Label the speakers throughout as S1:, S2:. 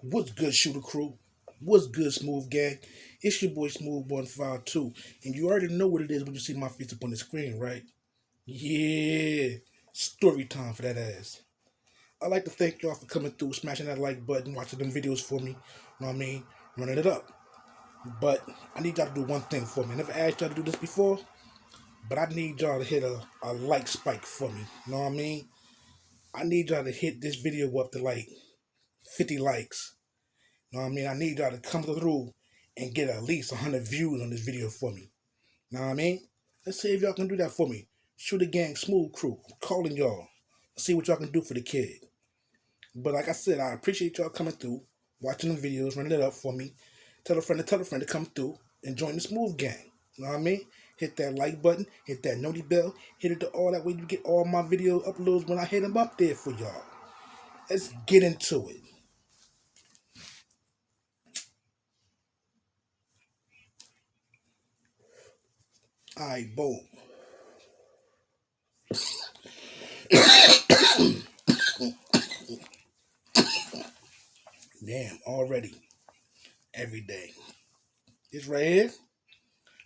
S1: What's good, Shooter Crew? What's good, Smooth Gang? It's your boy Smooth 152, and you already know what it is when you see my face up on the screen, right? Yeah, story time for that ass. I'd like to thank y'all for coming through, smashing that like button, watching them videos for me. You know what I mean? Running it up. But I need y'all to do one thing for me. I never asked y'all to do this before, but I need y'all to hit a like spike for me. You know what I mean? I need y'all to hit this video up to like 50 likes. Know what I mean? I need y'all to come through and get at least 100 views on this video for me. Know what I mean? Let's see if y'all can do that for me. Shooter Gang, Smooth Crew, I'm calling y'all. Let's see what y'all can do for the kid. But like I said, I appreciate y'all coming through, watching the videos, running it up for me. Tell a friend to come through and join the Smooth Gang. Know what I mean? Hit that like button, hit that noti bell, hit it to all that way you get all my video uploads when I hit them up there for y'all. Let's get into it. Alright, boom. Damn, already. Every day. This right here,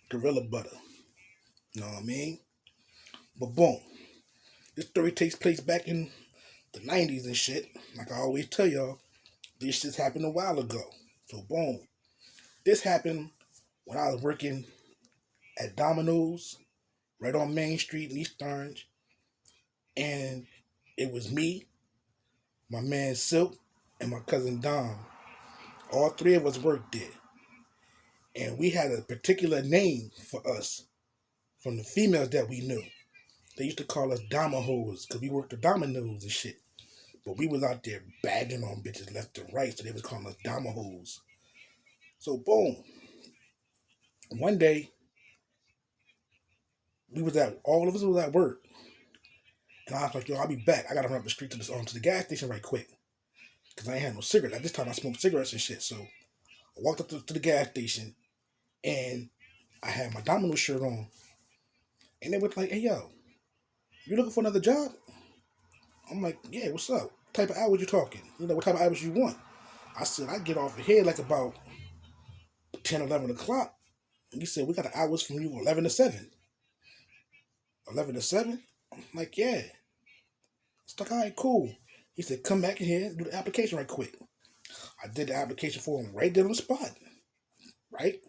S1: Gorilla Butter. You know what I mean? But boom. This story takes place back in the 90s and shit. Like I always tell y'all, this just happened a while ago. So boom. This happened when I was working at Domino's, right on Main Street in East Orange. And it was me, my man Silk, and my cousin Dom. All three of us worked there. And we had a particular name for us from the females that we knew. They used to call us Domahos because we worked the Domino's and shit. But we was out there bagging on bitches left and right, so they was calling us Domahos. So boom. One day, all of us was at work. And I was like, yo, I'll be back. I gotta run up the street to the gas station right quick. Cause I ain't had no cigarettes. At this time I smoked cigarettes and shit. So I walked up to the gas station and I had my Domino shirt on. And they were like, hey yo, you looking for another job? I'm like, yeah, what's up? What type of hours you talking? You know, what type of hours you want? I said, I get off of here like about 10, 11 o'clock. And he said, we got the hours from you 11 to 7. 11 to 7? I'm like, yeah. It's like, all right, cool. He said, come back in here and do the application right quick. I did the application for him right there on the spot. Right?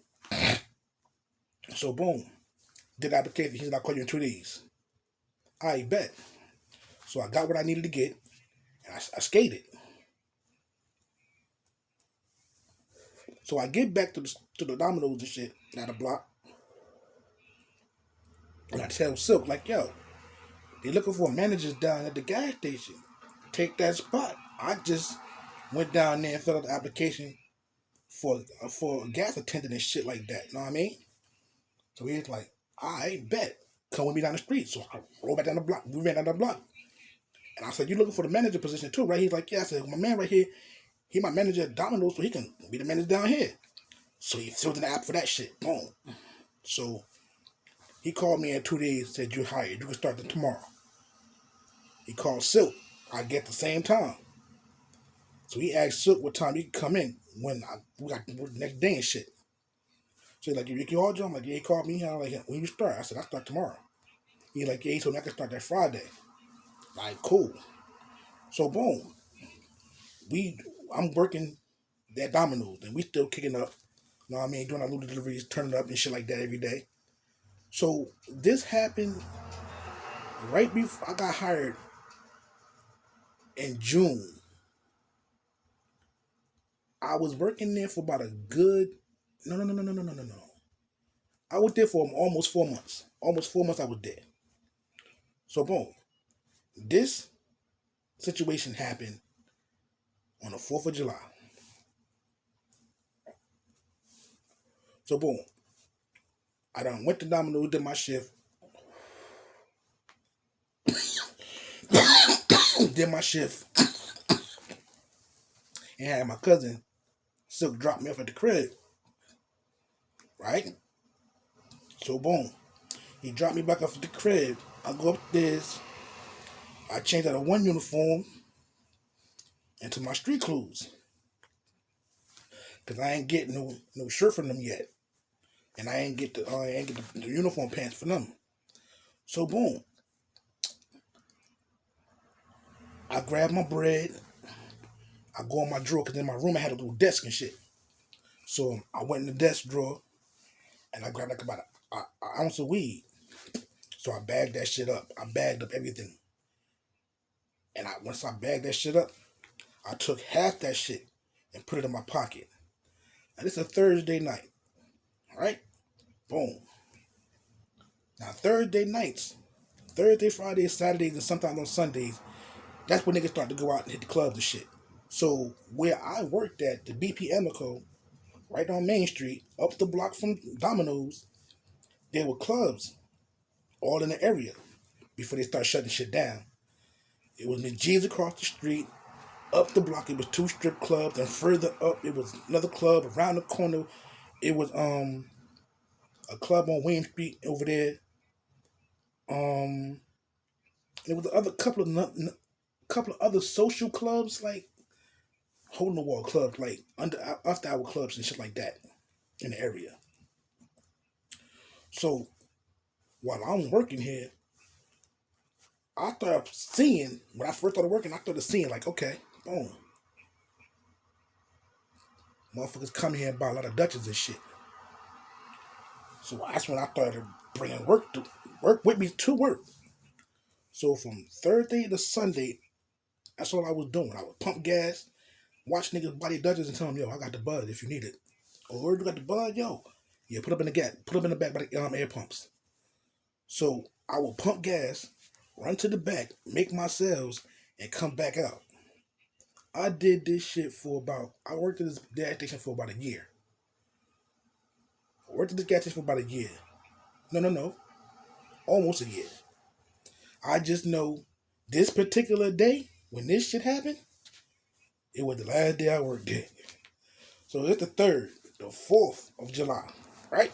S1: So, boom. Did the application. He said, I'll call you in 2 days. I bet. So I got what I needed to get. And I skated. So I get back to the Domino's and shit at the block. And I tell Silk, like, yo, they looking for managers down at the gas station. Take that spot. I just went down there and filled out the application for a gas attendant and shit like that. You know what I mean? So he's like, I bet. Come with me down the street. So I rolled back down the block. We ran down the block. And I said, you looking for the manager position too, right? He's like, yeah. I said, my man right here, he my manager at Domino's, so he can be the manager down here. So he filled in the app for that shit. Boom. So he called me in 2 days, said, you're hired. You can start tomorrow. He called Silk. I get the same time. So he asked Silk what time he could come in when we got the next day and shit. So he's like, you called you? I'm like, yeah, he called me. I'm like, when you start? I said, I start tomorrow. He's like, yeah, he told me I can start that Friday. Like, cool. So boom. I'm working at Domino's and we still kicking up. You know what I mean? Doing our little deliveries, turning up and shit like that every day. So this happened right before I got hired in June. I was working there for about a good no. I was there for almost 4 months. Almost 4 months I was there. So boom. This situation happened on the 4th of July. So boom. I done went to Domino's, did my shift. Did my shift. And had my cousin Silk drop me off at the crib. Right? So boom. He dropped me back off at the crib. I go upstairs. I changed out of one uniform into my street clothes. cause I ain't getting no shirt from them yet, and I ain't get the uniform pants for them. So boom, I grab my bread. I go in my drawer because in my room I had a little desk and shit. So I went in the desk drawer and I grabbed like about an ounce of weed. So I bagged that shit up. I bagged up everything. And once I bagged that shit up, I took half that shit and put it in my pocket. And it's a Thursday night, right? Boom. Now Thursday nights, Thursday, Fridays, Saturdays, and sometimes on Sundays, that's when niggas start to go out and hit the clubs and shit. So where I worked at, the BP Emico, right on Main Street, up the block from Domino's, there were clubs all in the area before they start shutting shit down. It was McGee's across the street. Up the block, it was 2 strip clubs, and further up, it was another club. Around the corner, it was a club on William Street over there. Um, there was a couple of other social clubs like hole in the wall clubs, like after hour clubs and shit like that in the area. So while I'm working here, I started seeing when I first started working. I started seeing like, okay, boom, motherfuckers come here and buy a lot of Dutchess and shit. So that's when I started bringing work with me to work. So from Thursday to Sunday, that's all I was doing. I would pump gas, watch niggas buy their Dutchess and tell them, yo, I got the bud if you need it. Oh, where you got the bud? Yo. Yeah, put up in the gas. Put up in the back by the air pumps. So I would pump gas, run to the back, make my sales, and come back out. I did this shit I worked at this gas station for about a year. I worked at this gas station for about a year. No. Almost a year. I just know this particular day, when this shit happened, it was the last day I worked there. So it's the 3rd, the 4th of July, right?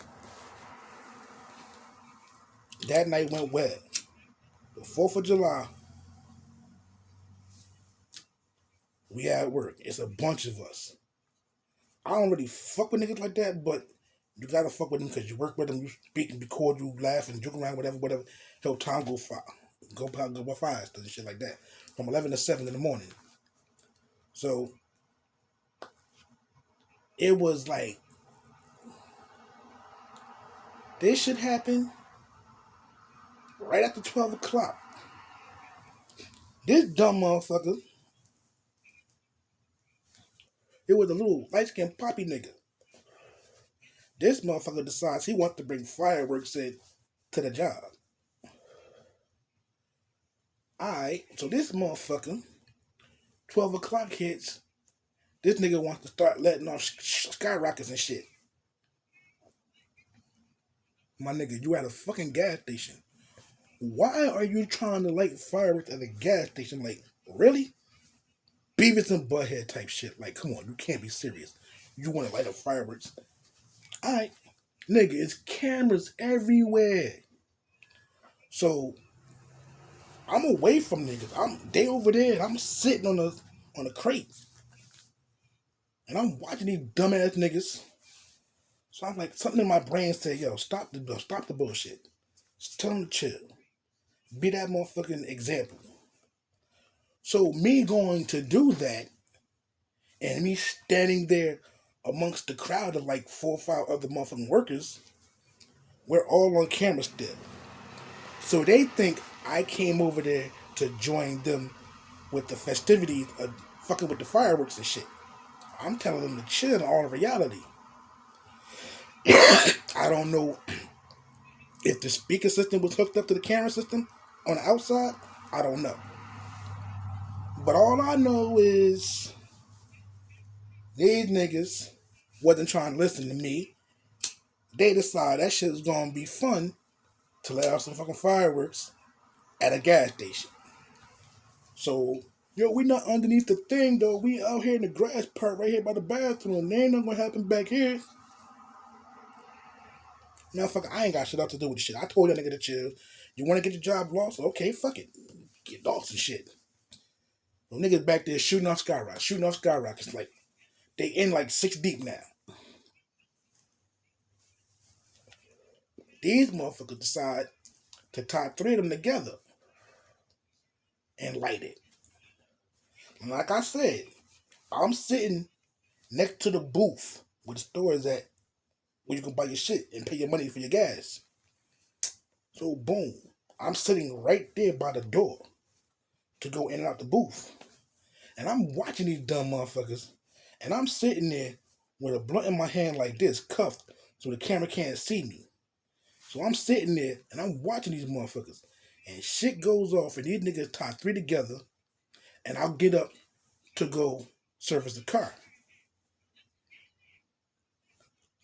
S1: That night went well. The 4th of July, we at work. It's a bunch of us. I don't really fuck with niggas like that, but you gotta fuck with them because you work with them, you speak and be cordial, you laugh and joke around, whatever. Hell, time go far. Go by fast and shit like that. From 11 to 7 in the morning. So, it was like, this shit happened right after 12 o'clock. This dumb motherfucker, it was a little light-skinned poppy nigga. This motherfucker decides he wants to bring fireworks in to the job. Alright, so this motherfucker, 12 o'clock hits, this nigga wants to start letting off skyrockets and shit. My nigga, you at a fucking gas station. Why are you trying to light fireworks at a gas station? Like, really? Beavis and Butthead type shit. Like, come on, you can't be serious. You want to light up fireworks? Alright, nigga, it's cameras everywhere. So, I'm away from niggas. They over there and I'm sitting on a crate. And I'm watching these dumbass niggas. So I'm like, something in my brain said, yo, stop the bullshit. Just tell them to chill. Be that motherfucking example. So me going to do that and me standing there amongst the crowd of like 4 or 5 other motherfucking workers, we're all on camera still. So they think I came over there to join them with the festivities of fucking with the fireworks and shit. I'm telling them to chill in all reality. I don't know if the speaker system was hooked up to the camera system on the outside. I don't know. But all I know is these niggas wasn't trying to listen to me. They decided that shit was gonna be fun to let out some fucking fireworks at a gas station. So, yo, we not underneath the thing though. We out here in the grass part right here by the bathroom. There ain't nothing gonna happen back here. Motherfucker, I ain't got shit else to do with the shit. I told that nigga to chill. You wanna get your job lost? Okay, fuck it. Get lost and shit. Them niggas back there shooting off skyrockets. Like, They in like 6 deep now. These motherfuckers decide to tie 3 of them together and light it. And like I said, I'm sitting next to the booth where the store is at, where you can buy your shit and pay your money for your gas. So boom, I'm sitting right there by the door to go in and out the booth. And I'm watching these dumb motherfuckers. And I'm sitting there with a blunt in my hand like this, cuffed, so the camera can't see me. So I'm sitting there and I'm watching these motherfuckers. And shit goes off and these niggas tie 3 together. And I'll get up to go service the car.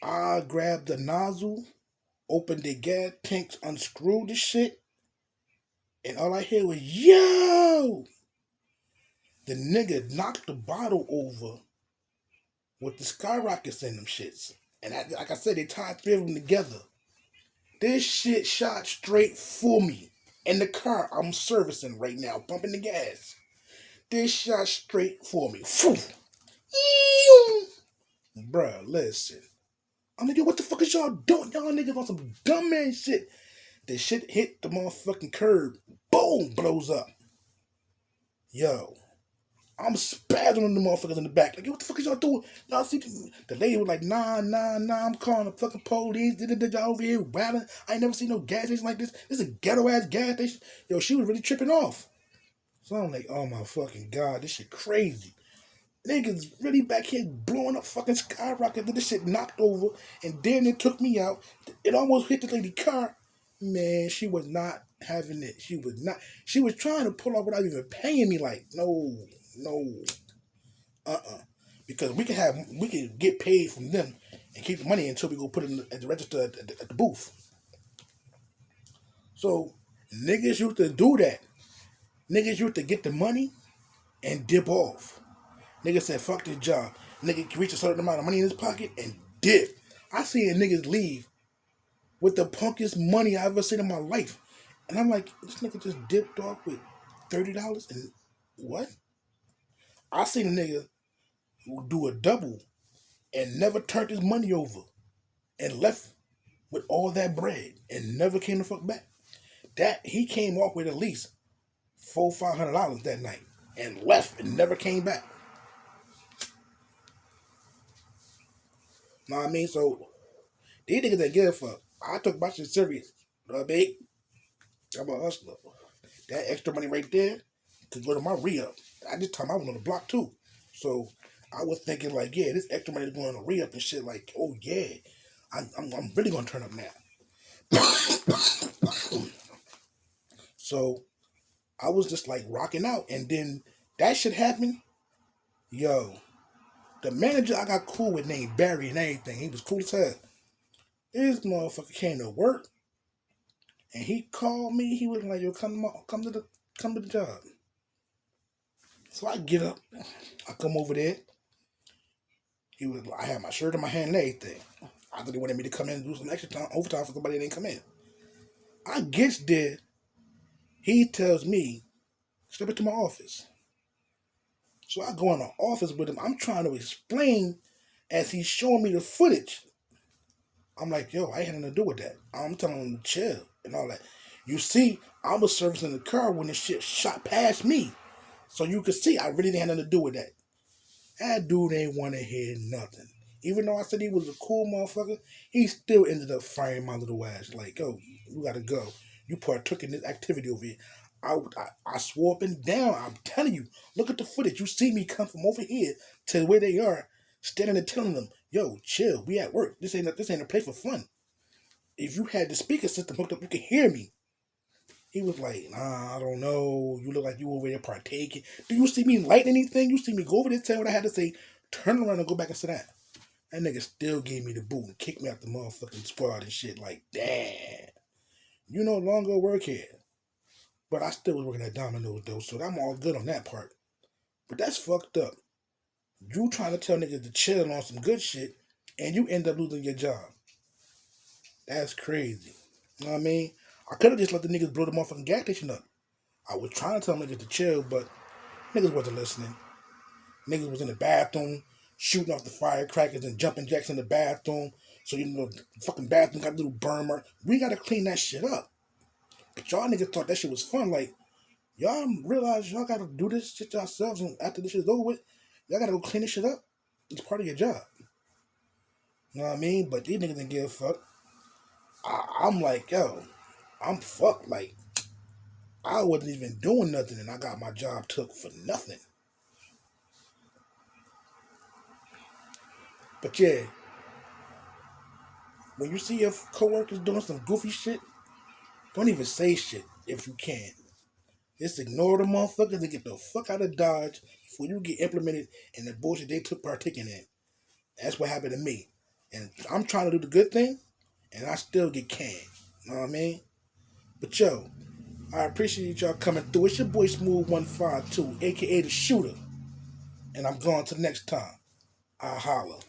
S1: I grabbed the nozzle, opened the gas tanks, unscrewed the shit. And all I hear was, yo! The nigga knocked the bottle over with the skyrockets in them shits. And like I said, they tied 3 of them together. This shit shot straight for me. In the car I'm servicing right now, pumping the gas. This shot straight for me. Bruh, listen. I'm like, yo, what the fuck is y'all doing? Y'all niggas on some dumb man shit. The shit hit the motherfucking curb. Boom, blows up. Yo. I'm spazzing on the motherfuckers in the back. Like, yo, what the fuck is y'all doing? Y'all see the lady was like, nah, I'm calling the fucking police. Y'all over here wilding. I ain't never seen no gas station like this. This is a ghetto ass gas station. Yo, she was really tripping off. So I'm like, oh my fucking God, this shit crazy. Niggas really back here blowing up fucking skyrockets. This shit knocked over and then it took me out. It almost hit the lady's car. Man, she was not having it. She was not. She was trying to pull off without even paying me. Like, no. Because we can get paid from them and keep the money until we go put it at the register at the booth. So niggas used to do that. Niggas used to get the money and dip off. Niggas said, fuck this job. Nigga can reach a certain amount of money in his pocket and dip. I seen niggas leave with the punkiest money I ever seen in my life. And I'm like, this nigga just dipped off with $30 and what? I seen a nigga who do a double and never turned his money over and left with all that bread and never came the fuck back. That he came off with at least $400-$500 that night and left and never came back. Know what I mean? So these niggas that give a fuck. I took my shit serious. You know what I mean? I'm a hustler. That extra money right there could go to my re-up. At this time I was on the block too. So I was thinking like, yeah, this extra money is going to re-up and shit. Like, oh yeah, I'm really gonna turn up now. So I was just like rocking out, and then that shit happened. Yo, the manager I got cool with named Barry and everything. He was cool as hell. This motherfucker came to work, and he called me. He was like, yo, come to the job. So I get up, I come over there. I had my shirt in my hand and everything. I thought he wanted me to come in and do some extra time, overtime for somebody that didn't come in. I gets there, he tells me, step into my office. So I go in the office with him. I'm trying to explain as he's showing me the footage. I'm like, yo, I ain't had nothing to do with that. I'm telling him to chill and all that. You see, I was servicing the car when the shit shot past me. So you could see I really didn't have nothing to do with that. That dude ain't want to hear nothing. Even though I said he was a cool motherfucker, he still ended up firing my little ass. Like, yo, you gotta go. You partook in this activity over here. I swore up and down. I'm telling you, look at the footage. You see me come from over here to where they are, standing and telling them, yo, chill, we at work. This ain't a place for fun. If you had the speaker system hooked up, you could hear me. He was like, nah, I don't know. You look like you over there partaking. Do you see me lighting anything? You see me go over there, tell what I had to say, turn around and go back and sit down. That nigga still gave me the boot and kicked me out the motherfucking squad and shit. Like, damn. You no longer work here. But I still was working at Domino's though, so I'm all good on that part. But that's fucked up. You trying to tell niggas to chill on some good shit, and you end up losing your job. That's crazy. You know what I mean? I could have just let the niggas blow the motherfucking gas station up. I was trying to tell niggas to chill, but niggas wasn't listening. Niggas was in the bathroom shooting off the firecrackers and jumping jacks in the bathroom. So the fucking bathroom got a little burn mark. We gotta clean that shit up. But y'all niggas thought that shit was fun. Like, y'all realize y'all gotta do this shit yourselves, and after this shit's over with, y'all gotta go clean this shit up. It's part of your job. You know what I mean? But these niggas didn't give a fuck. I'm like, yo, I'm fucked. Like, I wasn't even doing nothing, and I got my job took for nothing. But yeah, when you see your coworkers doing some goofy shit, don't even say shit if you can. Just ignore the motherfuckers and get the fuck out of Dodge before you get implemented in the bullshit they took partaking in. That's what happened to me. And I'm trying to do the good thing, and I still get canned. You know what I mean? But yo, I appreciate y'all coming through. It's your boy Smooth 152, aka the Shooter. And I'm going to next time. I holla.